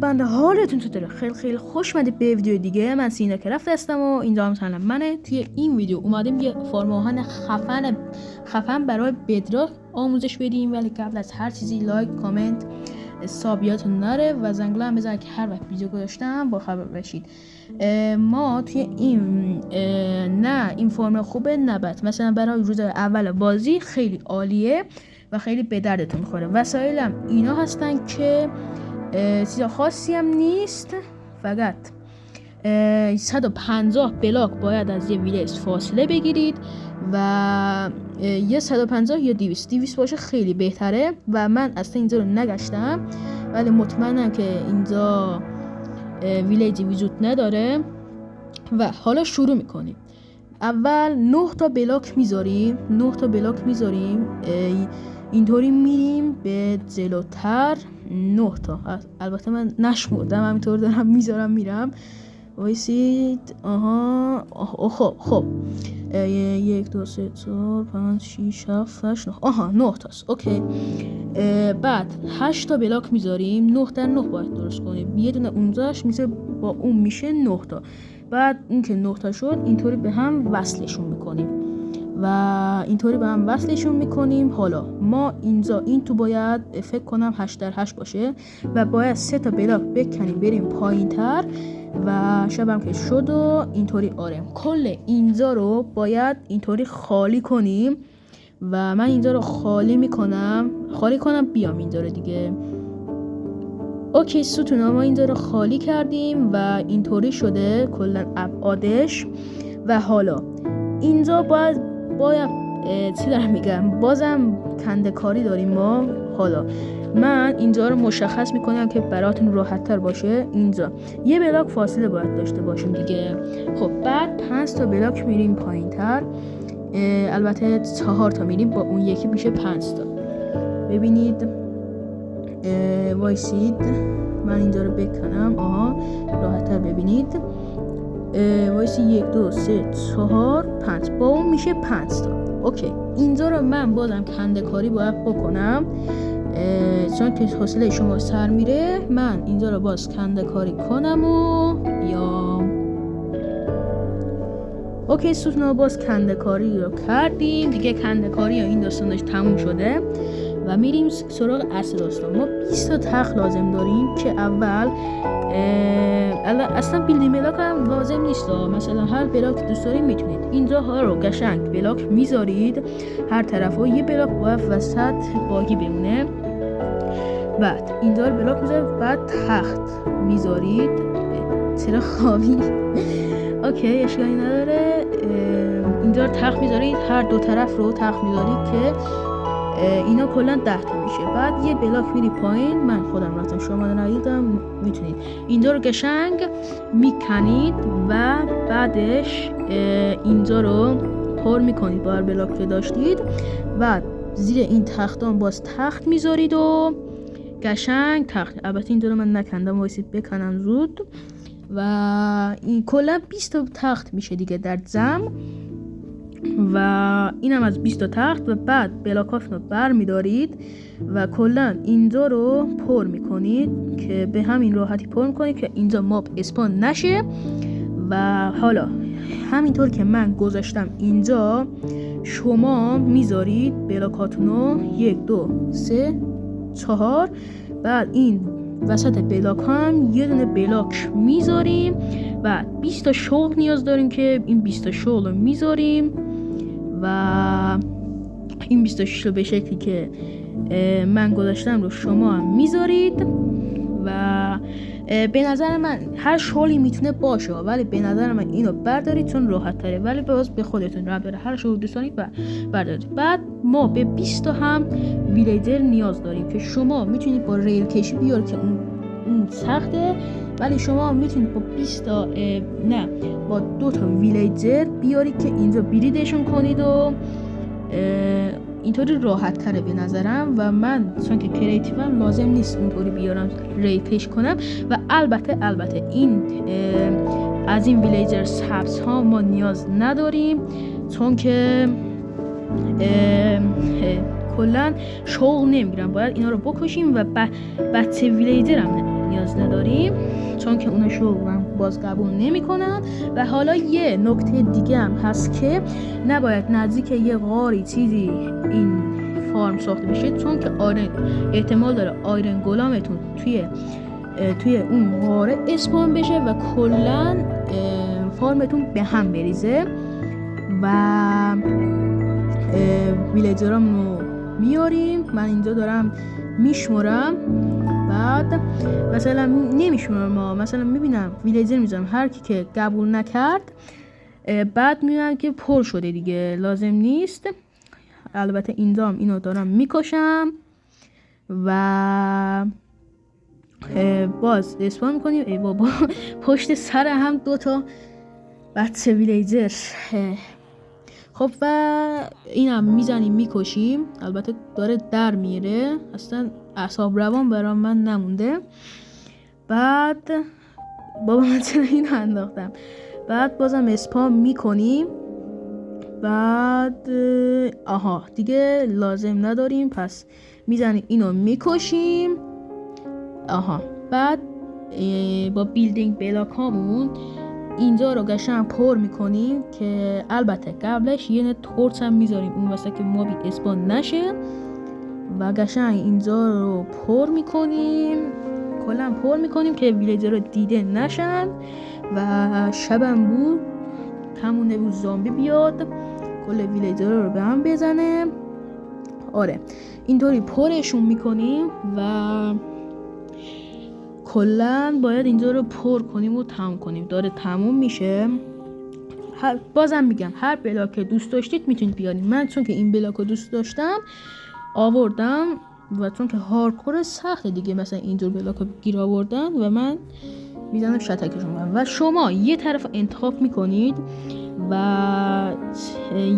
بنده حالتون چطوره؟ خیلی خوش اومدید به ویدیو دیگه. من سینا کرافت هستم و اینجا مثلا منه. توی این ویدیو اومدیم یه فرم آهن خفن برای بدراک آموزش بدیم، ولی قبل از هر چیزی لایک، کامنت، ساب یادتون نره و زنگوله هم بزنید که هر وقت ویدیو گذاشتم با خبر بشید. ما توی این فرم خوبه، نه بد. مثلا برای روز اول بازی خیلی عالیه و خیلی به دردتون میخوره. وسایلم اینا هستن که چیز خاصی هم نیست، فقط 150 بلاک باید از یه ویلیج فاصله بگیرید و یه 150 یا 200 باشه خیلی بهتره. و من اصلا اینجا رو نگشتم ولی مطمئنم که اینجا ویلیجی وجود نداره. و حالا شروع میکنیم. اول 9 تا بلاک میذاریم اینطوری میریم به جلوتر. 9 تا، البته من نشمردم، همینطور دارم میذارم میرم. وایسید. خب 1 2 3 4 5 6 7 8 9. 9 تاست. اوکی. بعد 8 تا بلاک میذاریم. 9 در 9 باید درست کنیم. یه دونه اونجاش میشه، با اون میشه 9 تا. بعد این که 9 تا شد اینطوری به هم وصلشون میکنیم. حالا ما اینجا این تو باید فکر کنم 8 در 8 باشه و باید 3 تا بلاک بکنیم بریم پایین تر و شبم که شد و اینطوری. کل اینجا رو باید اینطوری خالی کنیم و من اینجا رو خالی کنم بیام اینجا رو دیگه. اوکی ستونا، ما اینجا رو خالی کردیم و اینطوری شده کلا ابعادش. و حالا اینجا باید چی دارم میگم، بازم کنده کاری داریم ما. حالا من اینجا رو مشخص میکنم که براتون راحت تر باشه. اینجا یه بلاک فاصله باید داشته باشیم دیگه. خب بعد 5 تا بلاک میریم پایین تر، البته 4 تا میریم، با اون یکی میشه 5 تا. ببینید، وایسید من اینجا رو بکنم. راحت تر ببینید. وایسی 1 2 3 4 5 با اون میشه 5 تا. اوکی، اینجا رو من بازم کنده کاری باید بکنم چون که حوصله شما سر میره. من اینجا رو باز کنده کاری کنم و بیام. اوکی ستونا، باز کنده کاری رو کردیم دیگه. کنده کاری این داستانش تموم شده و میریم سراغ اصل داستان. ما 20 تا تخت لازم داریم که اول اصلا بیلدینگ بلاک هم لازم نیست. مثلا هر بلاک دوست دارید میتونید. اینجا ها رو قشنگ بلاک میذارید هر طرف و یه بلاک باید وسط باقی بمونه. بعد اینجا رو بلاک میذارید، بعد تخت میذارید. چرا خوابی؟ اوکی اشکالی نداره. اینجا رو تخت میذارید، هر دو طرف رو تخت میذارید که اینا کلا 10 تا میشه. بعد یه بلاک میری پایین. من خودم رفتم، شما ندیدم، میتونید اینجا رو قشنگ میکنید و بعدش اینجا رو پر میکنید با هر بلاک که داشتید. بعد زیر این تختان باز تخت میذارید و قشنگ تخت. البته اینجا رو من نکندم، وایسید بکنم زود. و این کلا 20 تا تخت میشه دیگه در جمع. و اینم از 20 تا تخت. و بعد بلاکاتون رو بر میدارید و کلا اینجا رو پر میکنید که به همین راحتی پر میکنید که اینجا ماب اسپان نشه. و حالا همینطور که من گذاشتم اینجا شما میذارید بلاکاتون رو 1 2 3 4. بعد این وسط بلاک هم یه دونه بلاک میذاریم و 20 تا شغل نیاز داریم که این 20 تا شغل رو میذاریم و این 26 رو به شکلی که من گذاشتم رو شما هم میذارید. و به نظر من هر شغلی میتونه باشه، ولی به نظر من اینو بردارید چون راحت تره، ولی باز به خودتون راه داره. هر شغل دوست دارید بردارید. بعد ما به 20 تا هم ویلیجر نیاز داریم که شما میتونید با ریل کشی بیارید که اون سخته، ولی شما میتونید با 20 تا با 2 تا ویلیجر بیارید که اینجا بریدشون کنید و اینطوری راحت تره به نظرم. و من چون که کریتیوم لازم نیست اونطوری بیارم ریتش کنم. و البته این از این ویلیجر سبز ها ما نیاز نداریم چون که کلا شغل نمیگیرن. باید اینا رو بکشیم و بچه ویلیجر هم نیاز نداریم چون که اونشو باز قبول نمیکنن. و حالا یه نکته دیگه هم هست که نباید نزدیک یه غاری چیزی این فارم ساخته بشه، چون که احتمال داره آیرن گلامتون توی اون غاره اسپان بشه و کلا فارمتون به هم بریزه. و ویلیجرامونو میاریم، من اینجا دارم میشمرم، بعد مثلا نمیشمرم، مثلا میبینم ویلیجر میذارم، هر کی که قبول نکرد بعد میبینم که پر شده دیگه، لازم نیست. البته اینجا هم اینو دارم میکشم و باز اسپان میکنیم. ای بابا پشت سر هم 2 بچه ویلیجر. خب و اینم میزنیم میکشیم، البته داره در میره، اصلا اعصاب روان برام من نمونده. بعد بابا من چرا اینو انداختم. بعد بازم اسپام میکنیم، بعد دیگه لازم نداریم، پس میزنیم اینو میکشیم. بعد با بیلدینگ بلاک هامون اینجا رو قشنگ پر میکنیم که البته قبلش یه تورچ هم میذاریم اون واسه که مابی اسپان نشه و قشنگ اینجا رو پر میکنیم، کلا پر میکنیم که ویلیجر رو دیده نشن. و شبم بود تمونه بود زامبی بیاد کل ویلیجر رو به هم بزنه. آره اینطوری پرشون میکنیم و کلا باید اینجا رو پر کنیم و تموم کنیم. داره تموم میشه. بازم میگم هر بلاک که دوست داشتید میتونید بیارید. من چون که این بلاک رو دوست داشتم آوردم و چون که هاردکور سخته دیگه مثلا اینجور بلاک رو گیر آوردن و من میزنم شتکشون. و شما یه طرف انتخاب میکنید و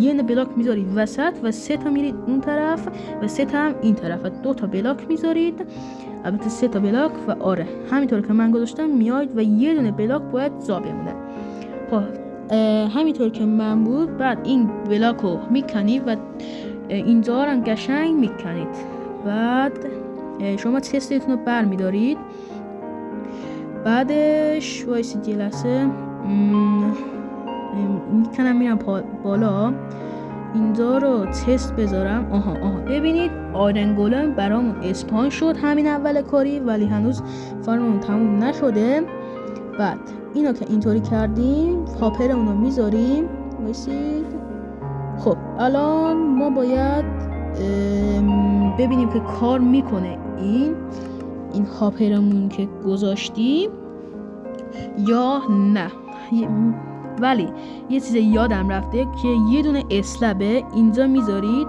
یه بلاک میذارید وسط و 3 تا میرید اون طرف و 3 تا هم این طرف و 2 تا بلاک میذارید، البته 3 تا بلاک. و آره همینطور که من گذاشتم میاید و یه دونه بلاک باید جا بمونه. خب همینطور که من بود. بعد این بلاک رو میکنید و اینجا رو قشنگ میکنید. بعد شما چستتون رو بر میدارید. بعدش وایسید یه لحظه میکنم میرم بالا، اینجا رو تست بذارم. ببینید آیرن گولم برامون اسپان شد همین اول کاری، ولی هنوز فارممون تموم نشده. بعد اینو که اینطوری کردیم هاپرمون رو میذاریم. وایسید. خب الان ما باید ببینیم که کار میکنه این هاپرمون که گذاشتیم یا نه. ولی یه چیز یادم رفته که یه دونه اسلبه اینجا میذارید.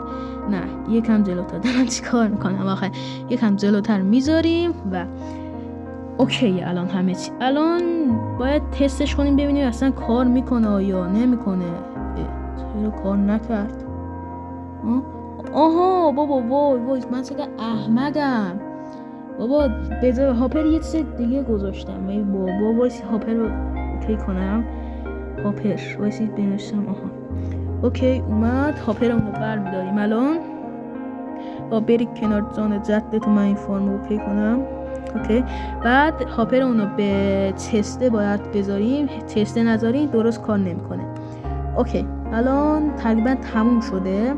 نه یکم جلوتر دارم چی کار میکنم آخه. یکم جلوتر میذاریم و اوکی. الان همه چی الان باید تستش کنیم ببینیم اصلا کار میکنه یا نمیکنه. چرا کار نکرد؟ بابا وای من چقدر احمقم بابا. بذار هاپر یه چیز دیگه گذاشتم. ای بابا وایسی هاپر رو اوکی کنم. هاپر وایسید بنویسم. اوکی اومد. هاپر اونو برمیداریم الان. برید کنار جان جدت من این فرم رو اوکی کنم. اوکی. بعد هاپر اونو به تسته باید بذاریم. تسته نذاریم درست کار نمیکنه. اوکی الان تقریبا تموم شده.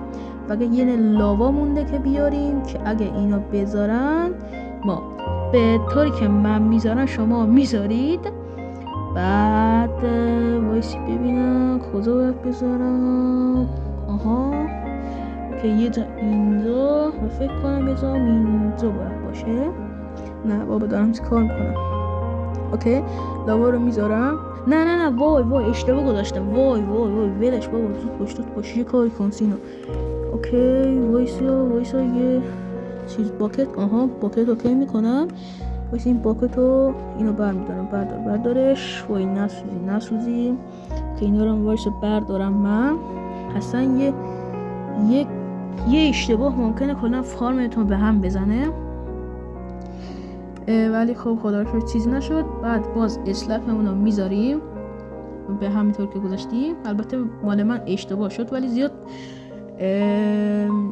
فقط یه لاوا مونده که بیاریم که اگه اینو بذارن ما به طوری که من میذارم شما میذارید. بعد وایسی ببینم کجا باید بذارم. که یه جا اینجا و فکر کنم یه جا اینجا باید باشه. نه بابا دارم چی کار میکنم. اوکی لاوا رو میذارم. نه وای اشتباه گذاشتم. وای ولش بابا. زود باش یه کاری کن سینا. اوکی وایسا یه چیز باکت. باکت اوکی میکنم. واسه این باکت رو اینو برمیدارم. بردارش. وای نسوزی که اینا رو وایسا بردارم. من اصلا یه اشتباه ممکنه کلا فارمتون به هم بزنه، ولی خب خدا رو چیزی نشد. بعد باز اسلپمون رو میذاریم به همینطور که گذاشتیم. البته مال من اشتباه شد ولی زیاد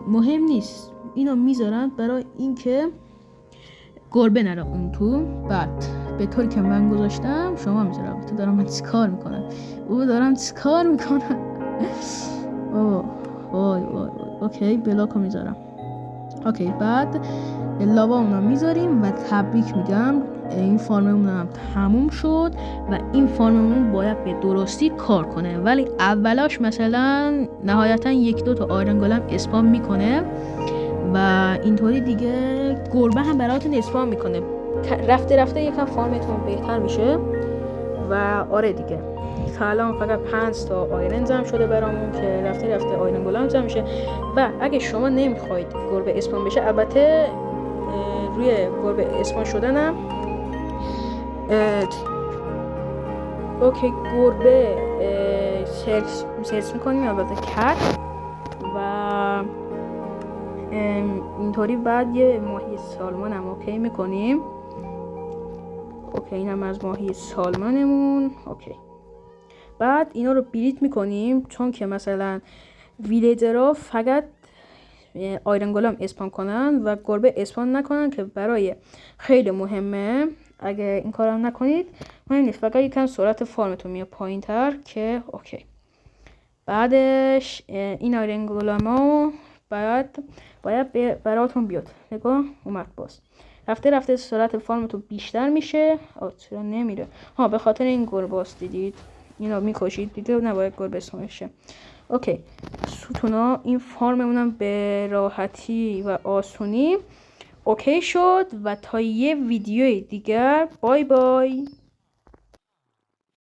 مهم نیست. اینو میذارم برای اینکه گربه نره اون تو. بعد به طوری که من گذاشتم شما میذاره. البته دارم من چیکار میکنم وای اوکی بلاکو میذارم. اوکی بعد لاوا اونا میذاریم و تبریک میگم این فارممون هم تموم شد و این فارممون باید به درستی کار کنه، ولی اولاش مثلا نهایتا 1-2 تا آیرن گولم اسپام میکنه و اینطوری دیگه گربه هم براتون اسپام میکنه. رفته یکم فارمتون بهتر میشه و آره دیگه تا الان فقط 5 تا آیرن جمع شده برامون که رفته آیرن گولم جمع میشه. و اگه شما نمیخواید گربه اسپام بشه، البته روی گربه اسپام شدنم اوکی گربه سرچ میکنیم، البته کت و اینطوری بعد یه ماهی سالمون هم اوکی میکنیم. اوکی اینم از ماهی سالمونمون. اوکی بعد اینا رو بریت میکنیم چون که مثلا ویلیجرها فقط آیرن گولم اسپان کنن و گربه اسپان نکنن که برای خیلی مهمه. اگه این کارم نکنید مهم نیست، فقط یکم سرعت فارمتون میاد پایین تر که اوکی. بعدش این آیرن گولم باید براتون بیاد. نگاه اومد باز رفته سرعت فارمتون بیشتر میشه. چرا نمیره؟ به خاطر این گربه است دیدید اینا میکشید دیگه نباید گربه اسپان بشه. اوکی ستونا این فارممونم به راحتی و آسونی اوکی شد و تا یه ویدیوی دیگر بای بای.